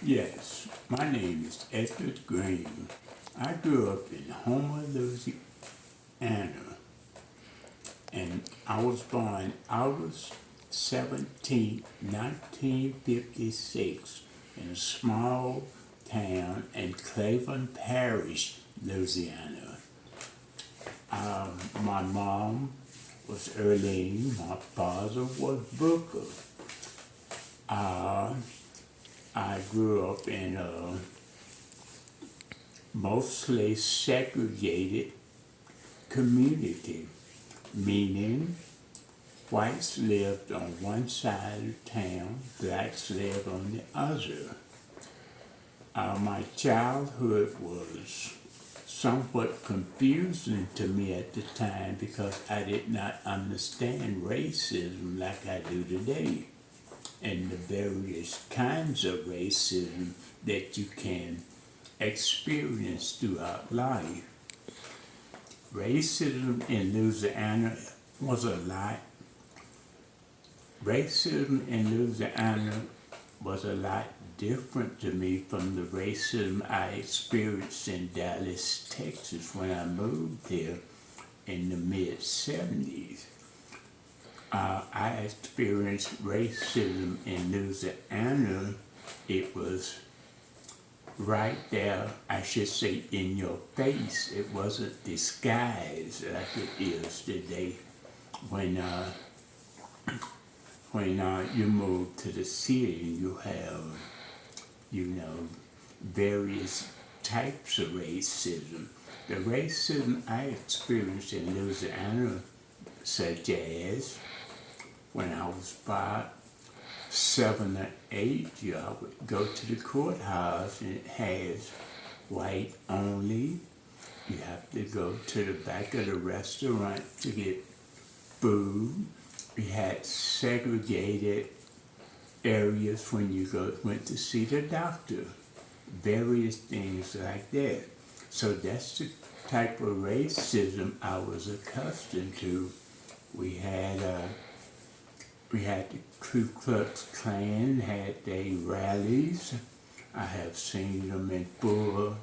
Yes, my name is Edward Green. I grew up in Homer, Louisiana, and I was born August 17, 1956, in a small town in Cleveland Parish, Louisiana. My mom was Earlene, my father was Booker. Uh, I grew up in a mostly segregated community, meaning whites lived on one side of town, blacks lived on the other. My childhood was somewhat confusing to me at the time because I did not understand racism like I do today and the various kinds of racism that you can experience throughout life. Racism in Louisiana was a lot. Racism in Louisiana was a lot different to me from the racism I experienced in Dallas, Texas when I moved here in the mid-70s. I experienced racism in Louisiana. It was right there, I should say, in your face. It wasn't disguised like it is today when you move to the city. You have, various types of racism. The racism I experienced in Louisiana, such as when I was about 7 or 8, I would go to the courthouse and it has white only. You have to go to the back of the restaurant to get food. We had segregated areas when you went to see the doctor, various things like that. So that's the type of racism I was accustomed to. We had the Ku Klux Klan had their rallies. I have seen them in full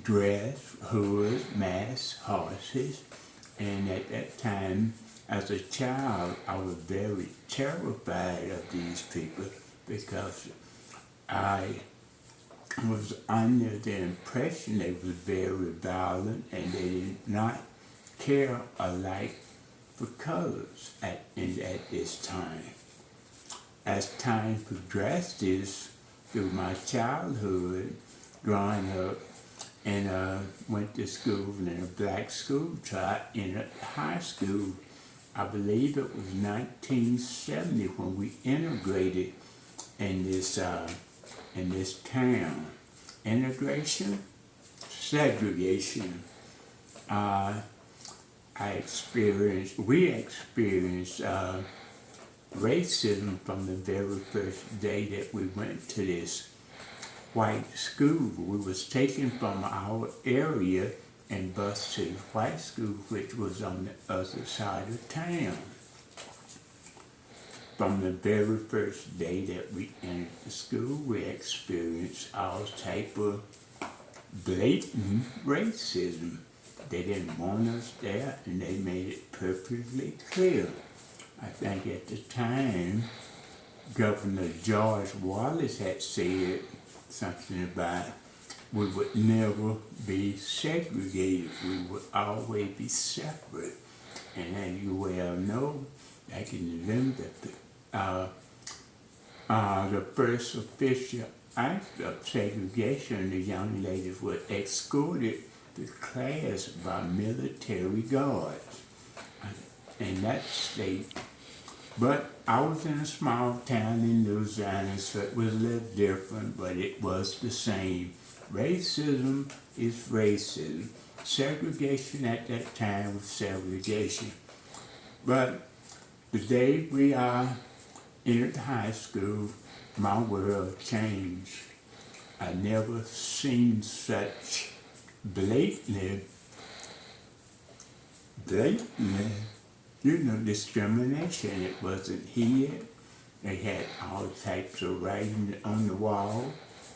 dress, hoods, masks, horses, and at that time, as a child, I was very terrified of these people because I was under the impression they was very violent and they did not care alike for colors at this time. As time progressed through my childhood, growing up, and went to school in a black school, tried in a high school. I believe it was 1970 when we integrated in this town. Integration, segregation. We experienced racism from the very first day that we went to this white school. We was taken from our area and bused to the white school, which was on the other side of town. From the very first day that we entered the school, we experienced all type of blatant racism. They didn't want us there, and they made it perfectly clear. I think at the time, Governor George Wallace had said something about we would never be segregated. We would always be separate. And as you well know, back in the first official act of segregation, the young ladies were escorted to class by military guards in that state. But I was in a small town in Louisiana, so it was a little different, but it was the same. Racism is racism. Segregation at that time was segregation. But the day we entered high school, my world changed. I never seen such blatantly, discrimination. It wasn't hid, They had all types of writing on the wall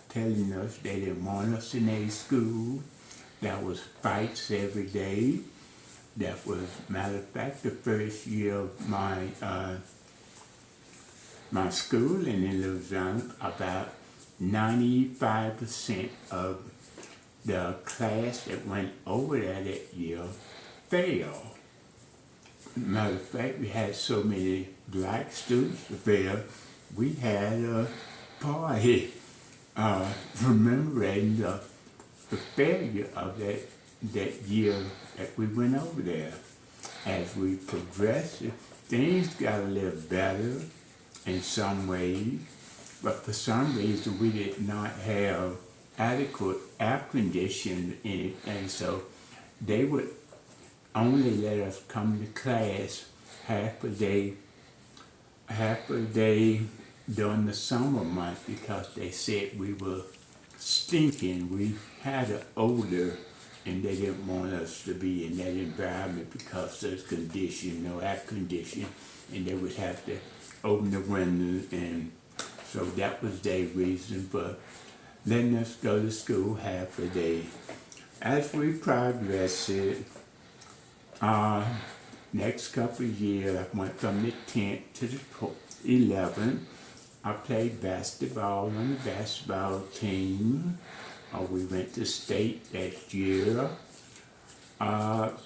telling us they didn't want us in a school. There was fights every day. That was, matter of fact, the first year of my schooling in Louisiana, about 95% of the class that went over there that year failed. Matter of fact, we had so many black students there, we had a party remembering the failure of that year that we went over there. As we progressed, things got a little better in some ways, but for some reason we did not have adequate air conditioning in it, and so they would only let us come to class half a day during the summer months because they said we were stinking. We had an odor, and they didn't want us to be in that environment because there's condition, no air conditioning, and they would have to open the windows, and so that was their reason for letting us go to school half a day. As we progressed, next couple of years, I went from the 10th to the 11th. I played basketball on the basketball team. We went to state that year.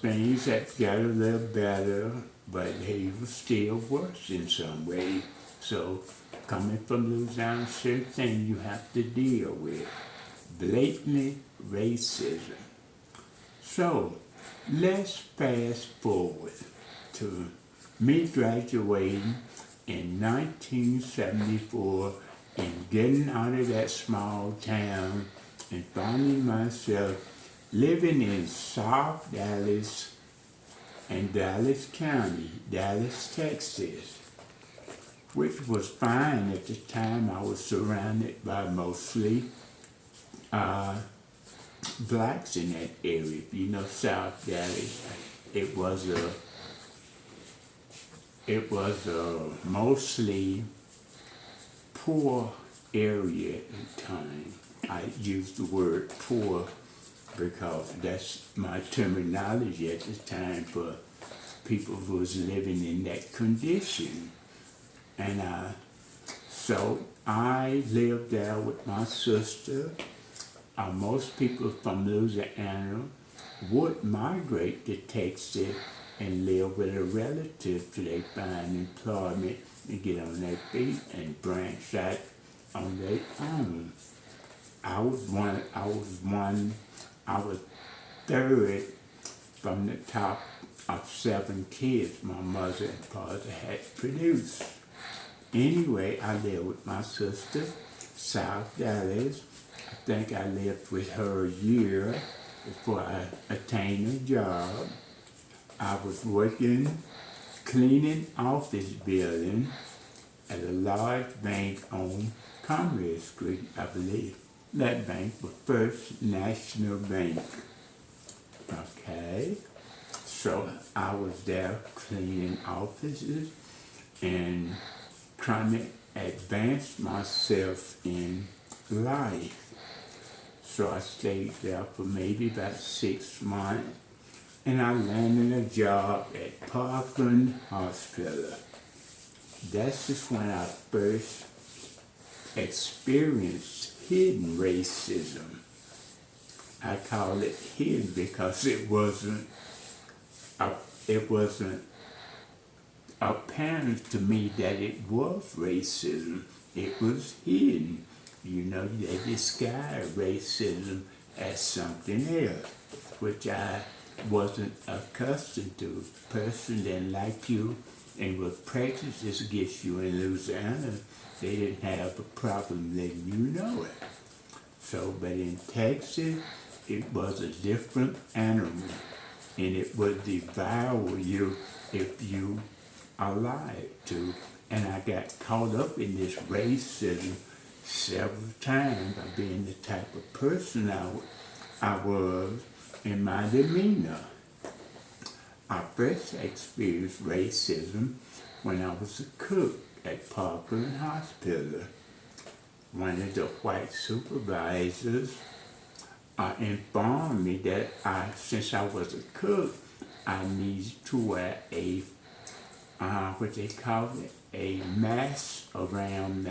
Things that got a little better, but they were still worse in some way. So coming from Louisiana, certain things you have to deal with. Blatantly racism. So let's fast forward to me graduating in 1974 and getting out of that small town and finding myself living in South Dallas and Dallas County, Dallas, Texas, which was fine at the time. I was surrounded by mostly blacks in that area. You know, South Dallas, it was a mostly poor area at the time. I use the word poor because that's my terminology at the time for people who was living in that condition. And so I lived there with my sister. Most people from Louisiana would migrate to Texas and live with a relative till they find employment and get on their feet and branch out on their own. I was third from the top of 7 kids my mother and father had produced. Anyway, I lived with my sister, South Dallas. I think I lived with her a year before I attained a job. I was working, cleaning office building at a large bank on Congress Street, I believe. That bank was First National Bank. Okay, so I was there cleaning offices and trying to advance myself in life. So I stayed there for maybe about 6 months, and I landed a job at Parkland Hospital. That's just when I first experienced hidden racism. I call it hidden because it wasn't apparent to me that it was racism. It was hidden. You know, they disguise racism as something else, which I wasn't accustomed to. A person didn't like you and was prejudiced against you in Louisiana, they didn't have a problem letting you know it. So, but in Texas, it was a different animal, and it would devour you if you allowed it to. And I got caught up in this racism several times by being the type of person I was in my demeanor. I first experienced racism when I was a cook at Parkland Hospital. One of the white supervisors informed me that since I was a cook, I needed to wear a, what they call it, a mask around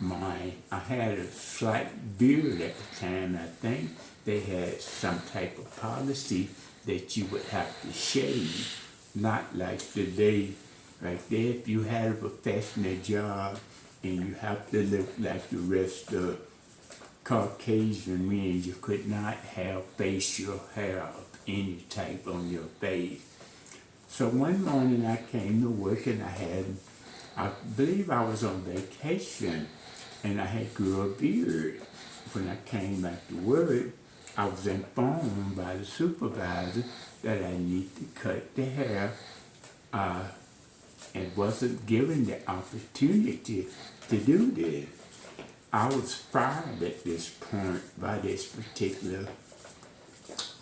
I had a slight beard at the time. I think they had some type of policy that you would have to shave, not like today. Right there, if you had a professional job and you have to look like the rest of Caucasian men, you could not have facial hair of any type on your face. So one morning I came to work and I believe I was on vacation and I had grew a beard. When I came back to work, I was informed by the supervisor that I need to cut the hair and wasn't given the opportunity to do this. I was fired at this point by this particular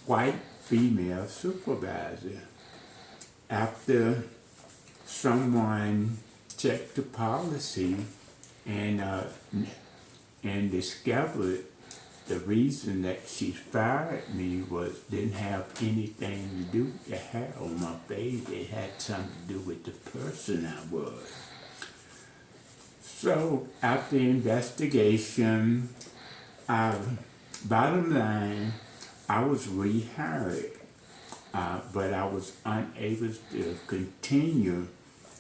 white female supervisor after someone checked the policy and discovered the reason that she fired me didn't have anything to do with the hair on my face. It had something to do with the person I was. So after investigation, bottom line, I was rehired, but I was unable to continue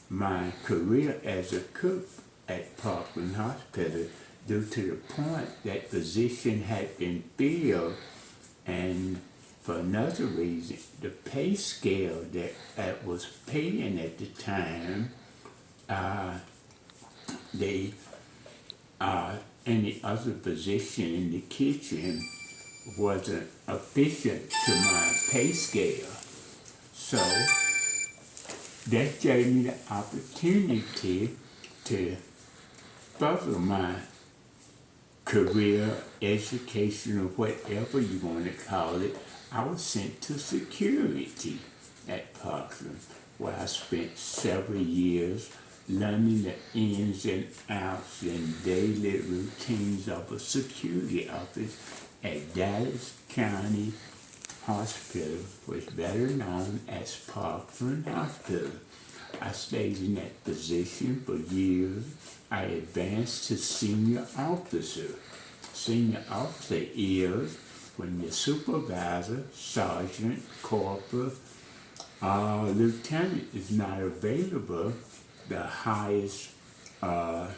my career as a cook at Parkland Hospital due to the point that position had been filled, and for another reason, the pay scale that was paying at the time, any other position in the kitchen wasn't efficient to my pay scale. So that gave me the opportunity to further my career, education, or whatever you want to call it. I was sent to security at Parkland, where I spent several years learning the ins and outs and daily routines of a security office at Dallas County Hospital, which is better known as Parkland Hospital. I stayed in that position for years. I advanced to senior officer. Senior officer is when your supervisor, sergeant, corporal, lieutenant is not available. The highest, I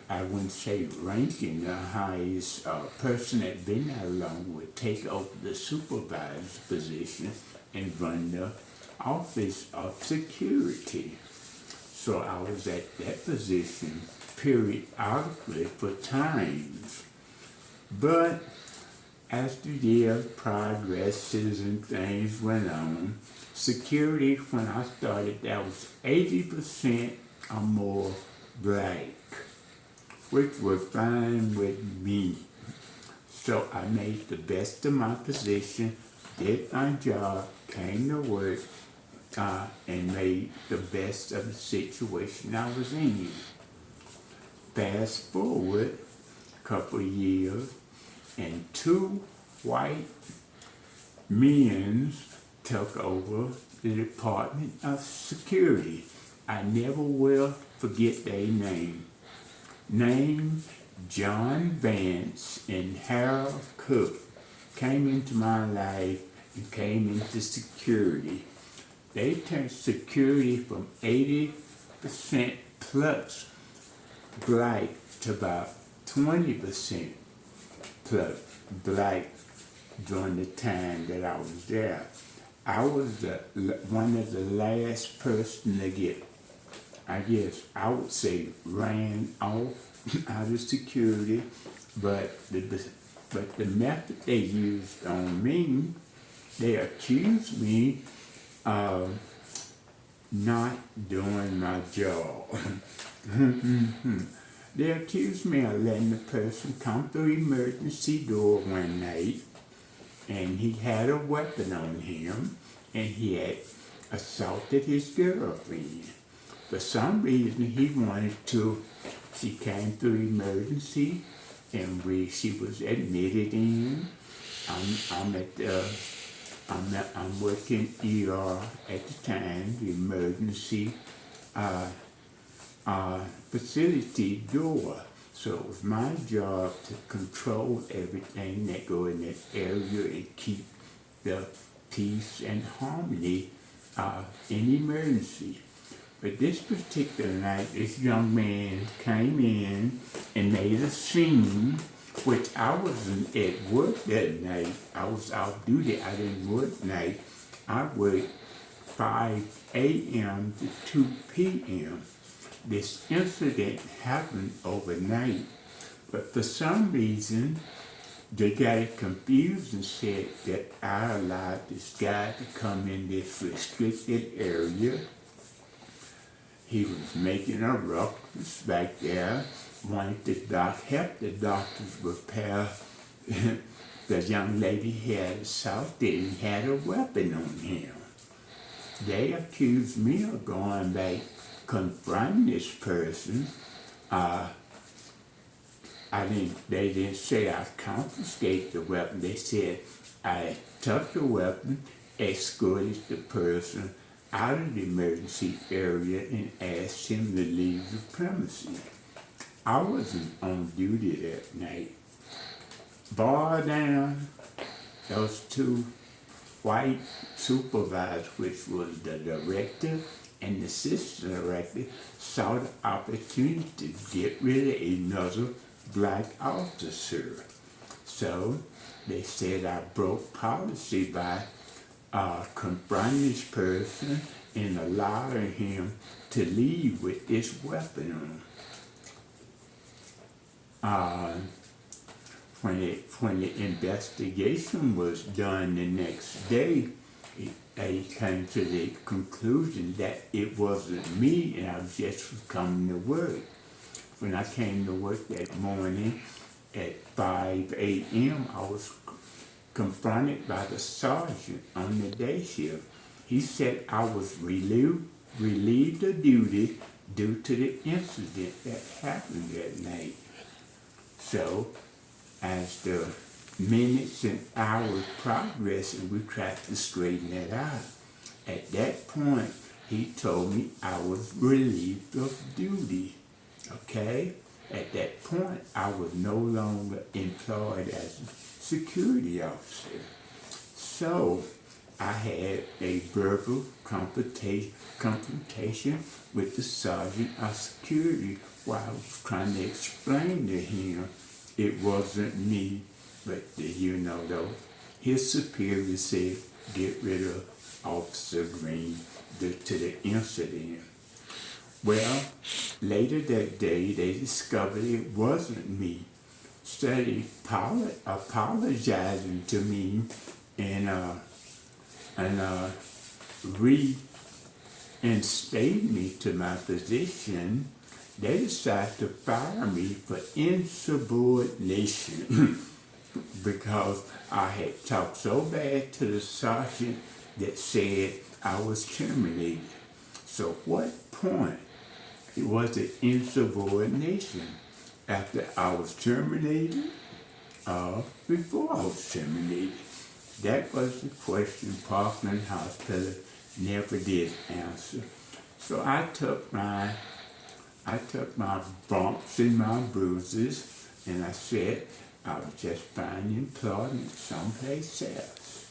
wouldn't say ranking, the highest person that been there long would take over the supervisor's position and run the office of security. So I was at that position periodically for times. But as the years progresses and things went on, security, when I started, that was 80% or more black, which was fine with me. So I made the best of my position, did my job, came to work, and made the best of the situation I was in. Fast forward a couple of years, and two white men took over the Department of Security. I never will forget their name. Named John Vance and Harold Cook came into my life and came into security. They turned security from 80% plus black to about 20% plus black during the time that I was there. I was one of the last person to get, I guess I would say, ran off out of security, but the method they used on me, they accused me of not doing my job. They accused me of letting the person come through the emergency door one night, and he had a weapon on him, and he had assaulted his girlfriend. For some reason, he wanted to. She came through emergency, and she was admitted in. I'm working ER at the time, the emergency facility door. So it was my job to control everything that go in that area and keep the peace and harmony in emergency. But this particular night, this young man came in and made a scene, which I wasn't at work that night. I was off duty. I didn't work night. I worked 5 a.m. to 2 p.m. This incident happened overnight, but for some reason, they got it confused and said that I allowed this guy to come in this restricted area. He was making a ruckus back there, wanted to help the doctors repair the young lady had assaulted and had a weapon on him. They accused me of going back, confronting this person. They didn't say I confiscated the weapon. They said I took the weapon, escorted the person out of the emergency area and asked him to leave the premises. I wasn't on duty that night. Bar down, those two white supervisors, which was the director and the assistant director, saw the opportunity to get rid of another black officer. So they said I broke policy by confronting this person and allowing him to leave with this weapon on. When the investigation was done the next day, they came to the conclusion that it wasn't me and I was just coming to work. When I came to work that morning at 5 a.m., I was confronted by the sergeant on the day shift. He said I was relieved of duty due to the incident that happened that night. So, as the minutes and hours progressed, and we tried to straighten that out. At that point, he told me I was relieved of duty. Okay? At that point, I was no longer employed as a security officer. So, I had a verbal confrontation with the sergeant of security while I was trying to explain to him it wasn't me, but though, his superior said, get rid of Officer Green due to the incident. Well, later that day, they discovered it wasn't me. Started apologizing to me and reinstated me to my position. They decided to fire me for insubordination because I had talked so bad to the sergeant that said I was terminated. So what point was it insubordination? After I was terminated or before I was terminated? That was the question Parkland Hospital never did answer. So I took my bumps and my bruises, and I said I was just finding employment someplace else.